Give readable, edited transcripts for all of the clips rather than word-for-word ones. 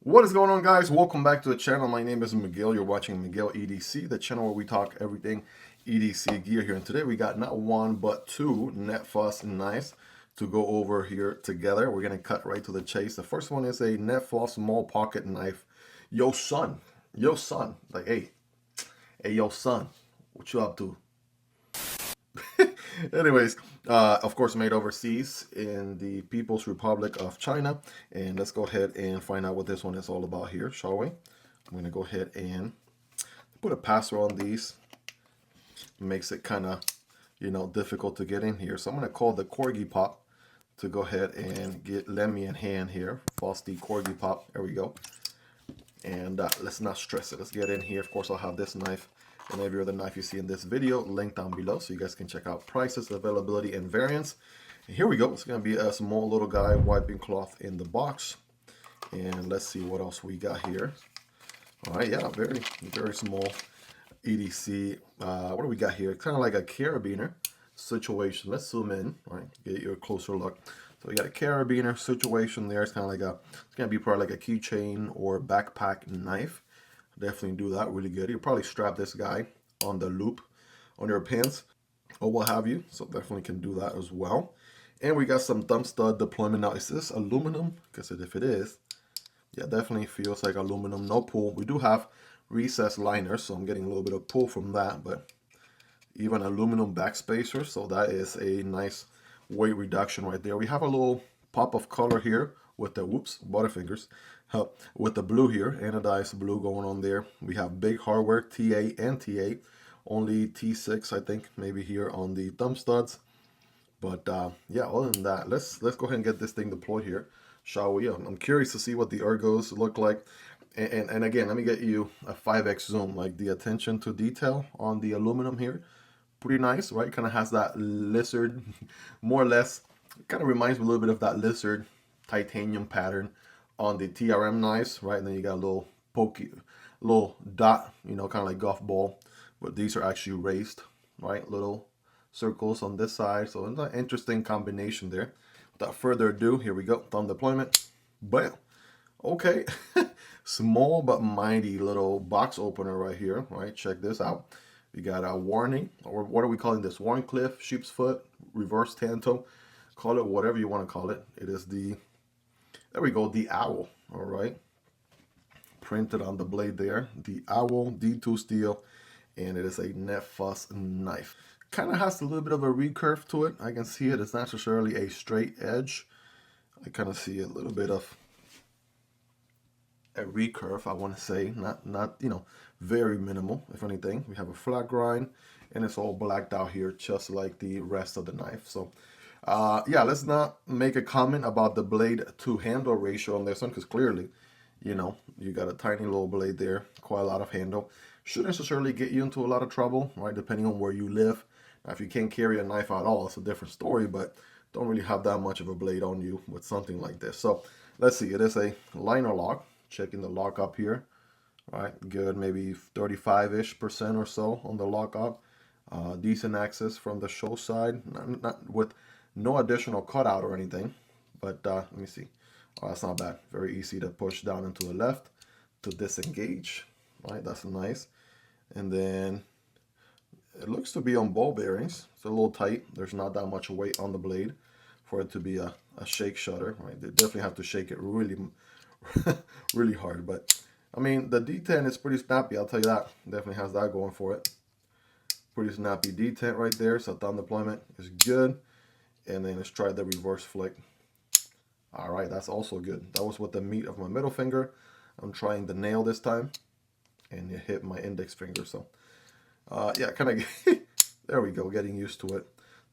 What is going on, guys? Welcome back to the channel. My name is Miguel. You're watching Miguel EDC, the channel where we talk everything EDC gear here. And today we got not one but two NedFoss knives to go over here together. We're going to cut right to the chase. The first one is a NedFoss OWL Pocket Knife. Yo, son. Yo, son. Like, hey, yo, son. What you up to? Anyways, of course, made overseas in the People's Republic of China. And let's go ahead and find out what this one is all about here, shall we? I'm going to go ahead and put a password on these. Makes it kind of, difficult to get in here. So I'm going to call the Corgi Pup to go ahead and lend me a hand here. Vosteed Corgi Pup. There we go. And let's not stress it. Let's get in here. Of course, I'll have this knife and every other knife you see in this video linked down below so you guys can check out prices, availability, and variants. And here we go. It's going to be a small little guy wiping cloth in the box. And let's see what else we got here. All right, yeah, very, very small EDC. What do we got here? Kind of like a carabiner situation. Let's zoom in, all right, get you a closer look. So we got a carabiner situation there. It's kind of like it's going to be probably like a keychain or backpack knife. Definitely do that really good. You'll probably strap this guy on the loop on your pants or what have you. So definitely can do that as well. And we got some thumb stud deployment. Now, is this aluminum? Because if it is, yeah, definitely feels like aluminum. No pull. We do have recessed liners, so I'm getting a little bit of pull from that. But even aluminum backspacer, so that is a nice weight reduction right there. We have a little pop of color here with the, butterfingers, with the blue here, anodized blue going on there. We have big hardware, TA and TA, only T6, I think, maybe here on the thumb studs. But yeah, other than that, let's go ahead and get this thing deployed here, shall we? I'm curious to see what the ergos look like. And again, let me get you a 5x zoom, like the attention to detail on the aluminum here. Pretty nice, right? Kind of has that lizard, more or less, kind of reminds me a little bit of that lizard titanium pattern on the TRM knives, right? And then you got a little pokey, little dot, kind of like golf ball, but these are actually raised, right? Little circles on this side. So it's an interesting combination there. Without further ado, here we go. Thumb deployment. Bam. Okay. Small but mighty little box opener right here, right? Check this out. You got a warning, or what are we calling this? Warncliffe, sheep's foot, reverse tanto. Call it whatever you want to call it. It is the, there we go, the owl, all right? Printed on the blade there. The owl, D2 steel, and it is a NedFoss knife. Kind of has a little bit of a recurve to it. I can see it. It's not necessarily a straight edge. I kind of see a little bit of a recurve, I want to say, not very minimal. If anything, we have a flat grind, and it's all blacked out here, just like the rest of the knife. So, yeah, let's not make a comment about the blade to handle ratio on this one, because clearly, you got a tiny little blade there, quite a lot of handle. Shouldn't necessarily get you into a lot of trouble, right? Depending on where you live. Now, if you can't carry a knife at all, it's a different story, but don't really have that much of a blade on you with something like this. So let's see, it is a liner lock. Checking the lock up here. All right, good, maybe 35-ish% or so on the lock up. Decent access from the show side, not with no additional cutout or anything. But let me see. Oh, that's not bad. Very easy to push down into the left to disengage. All right, that's nice. And then it looks to be on ball bearings. It's a little tight. There's not that much weight on the blade for it to be a shake shutter. Right, they definitely have to shake it really really hard, but I mean the D10 is pretty snappy, I'll tell you that. Definitely has that going for it. Pretty snappy D10 right there. So thumb deployment is good, and then let's try the reverse flick. All right, that's also good. That was with the meat of my middle finger. I'm trying the nail this time, and it hit my index finger. So yeah, kind of there we go, getting used to it.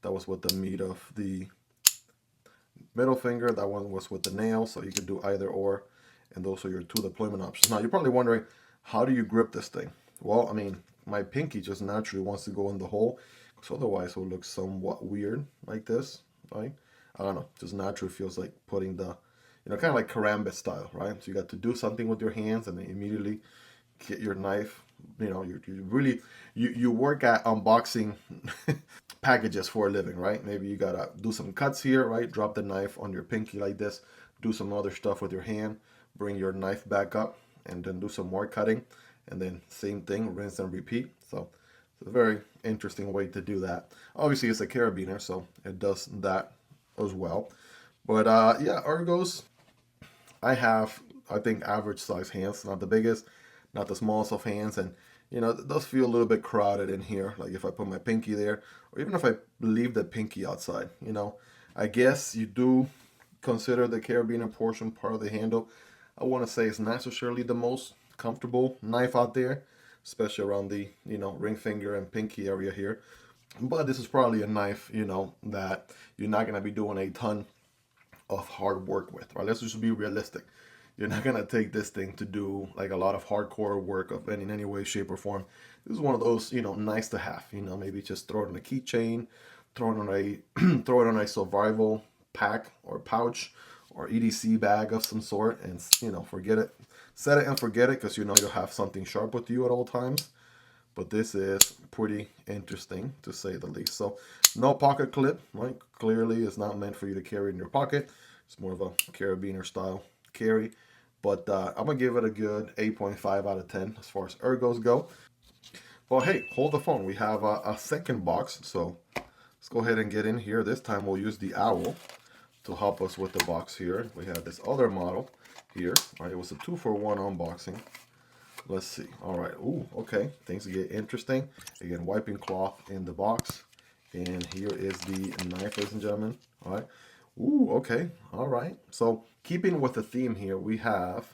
That was with the meat of the middle finger. That one was with the nail, so you could do either or. And those are your two deployment options. Now, you're probably wondering, how do you grip this thing? Well, I mean, my pinky just naturally wants to go in the hole, because otherwise it will look somewhat weird like this, right? I don't know, just naturally feels like putting the, kind of like karambit style, right? So you got to do something with your hands and then immediately get your knife. You work at unboxing packages for a living, right? Maybe you gotta do some cuts here, right? Drop the knife on your pinky like this, do some other stuff with your hand. bring your knife back up, and then do some more cutting, and then same thing, rinse and repeat. So it's a very interesting way to do that. Obviously, it's a carabiner, so it does that as well. But yeah, ergos, I have, I think, average size hands, not the biggest, not the smallest of hands, and you know, it does feel a little bit crowded in here. Like if I put my pinky there, or even if I leave the pinky outside, you know, I guess you do consider the carabiner portion part of the handle. I want to say it's not necessarily the most comfortable knife out there, especially around the, you know, ring finger and pinky area here. But this is probably a knife, you know, that you're not going to be doing a ton of hard work with, right? Let's just be realistic. You're not gonna take this thing to do like a lot of hardcore work of in any way, shape, or form. This is one of those, you know, nice to have. You know, maybe just throw it on a keychain, throw it on a throw it on a survival pack or pouch or EDC bag of some sort, and you know, forget it. Set it and forget it, because you know you'll have something sharp with you at all times. But this is pretty interesting, to say the least. So no pocket clip, right? Clearly it's not meant for you to carry in your pocket. It's more of a carabiner style carry. But I'm going to give it a good 8.5 out of 10 as far as ergos go. Well, hey, hold the phone. We have a second box. So let's go ahead and get in here. This time we'll use the OWL to help us with the box here. We have this other model here. All right, it was a 2-for-1 unboxing. Let's see. All right. Ooh, okay. Things get interesting. Again, wiping cloth in the box. And here is the knife, ladies and gentlemen. All right. Ooh, okay. All right. So keeping with the theme here, we have,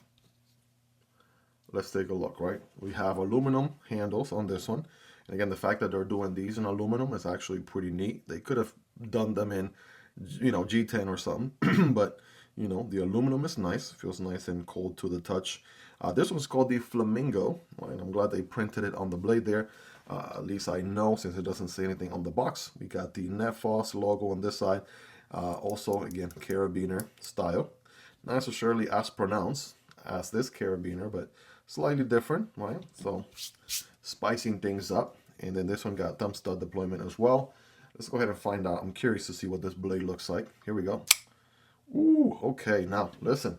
let's take a look, right? We have aluminum handles on this one. And again, the fact that they're doing these in aluminum is actually pretty neat. They could have done them in, you know, G10 or something. But, you know, the aluminum is nice. Feels nice and cold to the touch. This one's called the Flamingo, right? I'm glad they printed it on the blade there. At least I know, since it doesn't say anything on the box. We got the NedFoss logo on this side. Also, again, carabiner style. Not necessarily as pronounced as this carabiner, but slightly different, right? So, spicing things up. And then this one got thumb stud deployment as well. Let's go ahead and find out. I'm curious to see what this blade looks like. Here we go. Ooh, okay. Now, listen.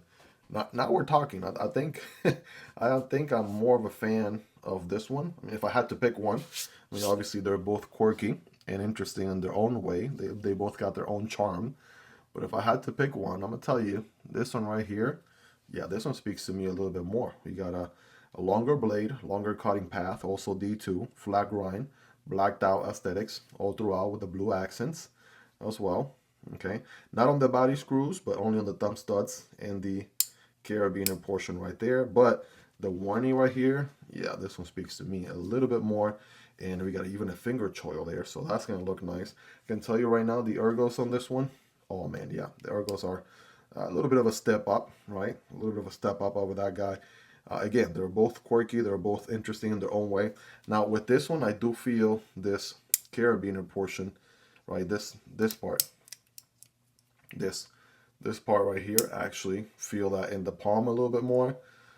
Now we're talking. I think I think I'm more of a fan of this one. I mean, if I had to pick one, I mean, obviously they're both quirky and interesting in their own way. They both got their own charm. But if I had to pick one, I'm gonna tell you, this one right here, yeah, this one speaks to me a little bit more. We got a longer blade, longer cutting path, also D2, flat grind, blacked out aesthetics all throughout with the blue accents as well. Okay, not on the body screws, but only on the thumb studs and the carabiner portion right there. But the warning right here, yeah, this one speaks to me a little bit more. And we got even a finger choil there, so that's gonna look nice. I can tell you right now, the ergos on this one, oh man, yeah, the ergos are a little bit of a step up, right? A little bit of a step up over that guy. Again, they're both quirky, they're both interesting in their own way. Now with this one, I do feel this carabiner portion, right? This part, this part right here, actually feel that in the palm a little bit more.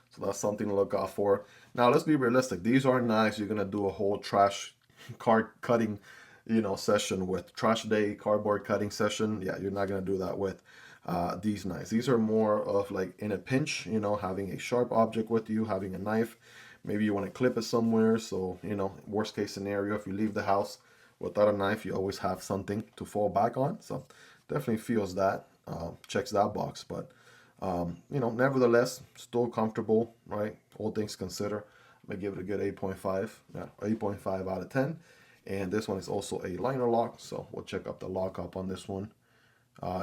So that's something to look out for. Now let's be realistic. These are nice. You're gonna do a whole trash card cutting, you know, session with trash day cardboard cutting session. Yeah, you're not gonna do that with these knives. These are more of like in a pinch, you know, having a sharp object with you, having a knife. Maybe you want to clip it somewhere. So, you know, worst case scenario, if you leave the house without a knife, you always have something to fall back on. So definitely feels that. Checks that box. But you know, nevertheless, still comfortable, right? All things considered, I'm gonna give it a good 8.5. Yeah, 8.5 out of 10. And this one is also a liner lock, so we'll check up the lockup on this one.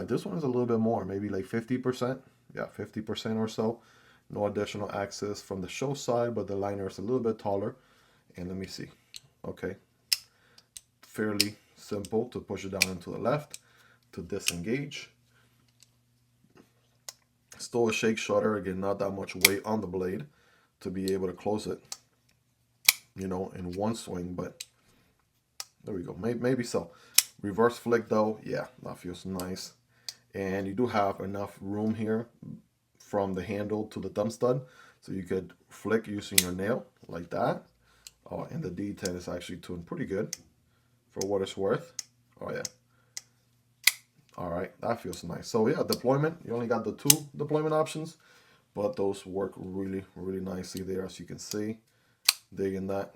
This one is a little bit more, maybe like 50%. Yeah, 50% or so. No additional access from the show side, but the liner is a little bit taller. And let me see. Okay, fairly simple to push it down into the left to disengage. Still a shake shutter, again, not that much weight on the blade to be able to close it, you know, in one swing, but there we go, maybe so. Reverse flick though, yeah, that feels nice. And you do have enough room here from the handle to the thumb stud, so you could flick using your nail like that. Oh, and the D10 is actually tuned pretty good for what it's worth. Oh yeah. All right, that feels nice. So yeah, deployment, you only got the 2 deployment options. but those work really, really nicely there, as you can see. Digging that.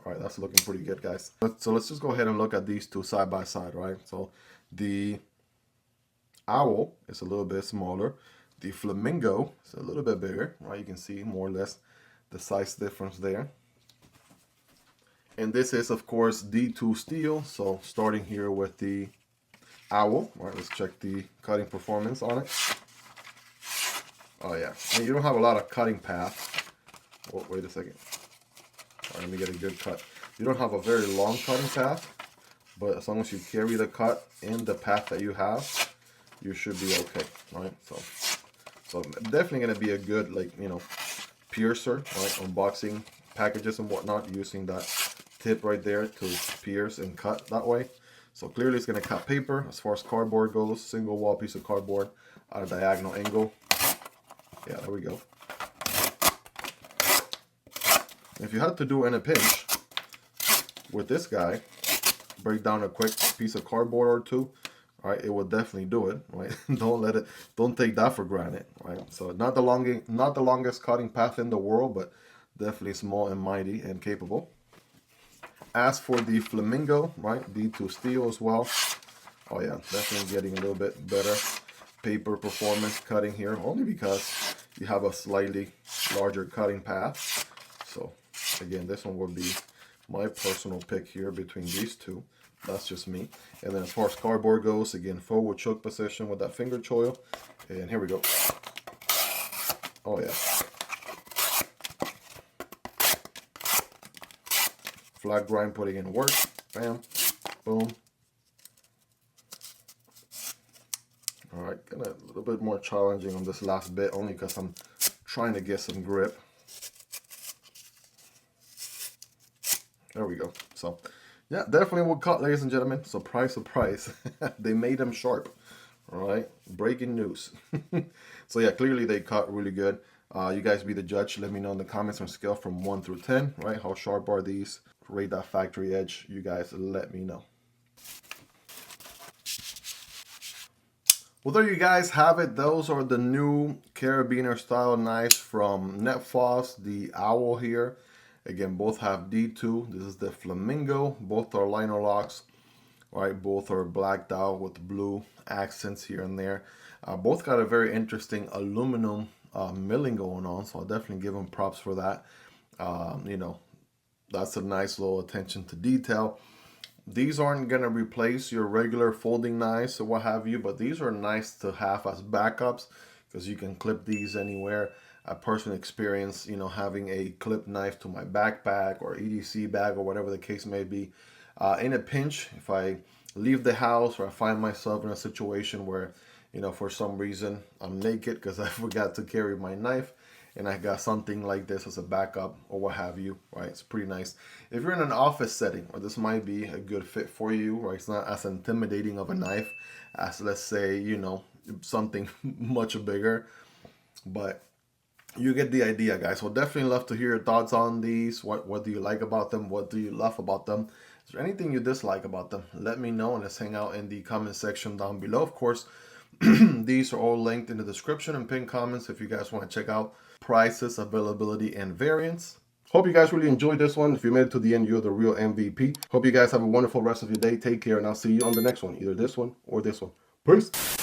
All right, that's looking pretty good, guys. So let's just go ahead and look at these two side by side, right? So the Owl is a little bit smaller. The Flamingo is a little bit bigger, right? You can see more or less the size difference there. And this is, of course, D2 steel. So starting here with the Owl, all right, let's check the cutting performance on it. Oh yeah, and you don't have a lot of cutting path. Oh, wait a second. All right, let me get a good cut. You don't have a very long cutting path, but as long as you carry the cut in the path that you have, you should be okay, right? So definitely gonna be a good, like, you know, piercer, right? Unboxing packages and whatnot, using that tip right there to pierce and cut that way. So clearly it's gonna cut paper. As far as cardboard goes, single wall piece of cardboard at a diagonal angle. Yeah, there we go. If you had to do in a pinch with this guy, break down a quick piece of cardboard or two, all right, it will definitely do it, right? Don't take that for granted, right? So not the longest cutting path in the world, but definitely small and mighty and capable. As for the Flamingo, right, D2 steel as well. Oh yeah, definitely getting a little bit better paper performance cutting here, only because you have a slightly larger cutting path. So again, this one will be my personal pick here between these two. That's just me. And then as far as cardboard goes, again, forward choke position with that finger choil. And here we go. Oh yeah. Flat grind, putting in work. Bam. Boom. All right, gonna a little bit more challenging on this last bit, only because I'm trying to get some grip. There we go. So yeah, definitely will cut, ladies and gentlemen. Surprise, surprise. They made them sharp. All right, breaking news. So yeah, clearly they cut really good. You guys be the judge. Let me know in the comments on a scale from 1 through 10, right? How sharp are these? Rate that factory edge. You guys let me know. Well, there you guys have it. Those are the new carabiner style knives from NedFoss, the Owl here. Again, both have D2. This is the Flamingo. Both are liner locks. All right, both are blacked out with blue accents here and there. Both got a very interesting aluminum milling going on, so I'll definitely give them props for that. You know, that's a nice little attention to detail. These aren't going to replace your regular folding knives or what have you, but these are nice to have as backups because you can clip these anywhere. A personal experience, you know, having a clip knife to my backpack or EDC bag or whatever the case may be. In a pinch, if I leave the house or I find myself in a situation where, you know, for some reason I'm naked because I forgot to carry my knife, and I got something like this as a backup or what have you, right? It's pretty nice. If you're in an office setting, or this might be a good fit for you, right? It's not as intimidating of a knife as, let's say, you know, something much bigger, but you get the idea, guys. So definitely love to hear your thoughts on these. What do you like about them? What do you love about them? Is there anything you dislike about them? Let me know, and let's hang out in the comment section down below. Of course, these are all linked in the description and pinned comments if you guys want to check out prices, availability, and variants. Hope you guys really enjoyed this one. If you made it to the end, you're the real MVP. Hope you guys have a wonderful rest of your day. Take care, and I'll see you on the next one, either this one or this one. Peace.